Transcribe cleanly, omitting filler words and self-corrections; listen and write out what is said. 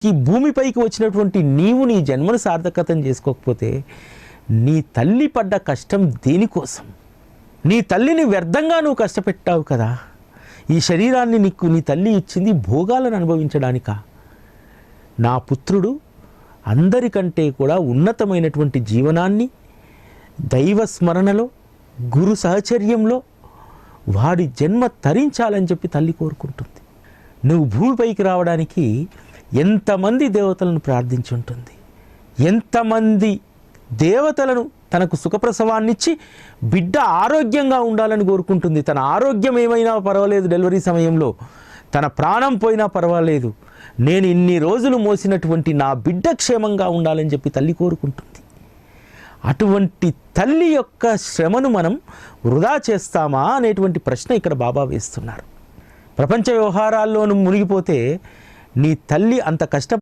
ఈ భూమిపైకి వచ్చినటువంటి నీవు నీ జన్మను సార్థకతం చేసుకోకపోతే నీ తల్లి పడ్డ కష్టం దేనికోసం? నీ తల్లిని వ్యర్థంగా నువ్వు కష్టపెట్టావు కదా. ఈ శరీరాన్ని నీ తల్లి ఇచ్చింది భోగాలను అనుభవించడానికా? నా పుత్రుడు అందరికంటే కూడా ఉన్నతమైనటువంటి జీవనాన్ని దైవ స్మరణలో గురు సహచర్యంలో వాడి జన్మ తరించాలని చెప్పి తల్లి కోరుకుంటుంది. నువ్వు భూమిపైకి రావడానికి ఎంతమంది దేవతలను ప్రార్థించి ఉంటుంది, ఎంతమంది దేవతలను తనకు సుఖప్రసవాన్నిచ్చి బిడ్డ ఆరోగ్యంగా ఉండాలని కోరుకుంటుంది. తన ఆరోగ్యం ఏమైనా పర్వాలేదు, డెలివరీ సమయంలో తన ప్రాణం పోయినా పర్వాలేదు, నేను ఇన్ని రోజులు మోసినటువంటి నా బిడ్డ క్షేమంగా ఉండాలని చెప్పి తల్లి కోరుకుంటుంది. అటువంటి తల్లి యొక్క శ్రమను మనం వృధా చేస్తామా అనేటువంటి ప్రశ్న ఇక్కడ బాబా వేస్తున్నారు. ప్రపంచ వ్యవహారాల్లోనూ మునిగిపోతే నీ తల్లి అంత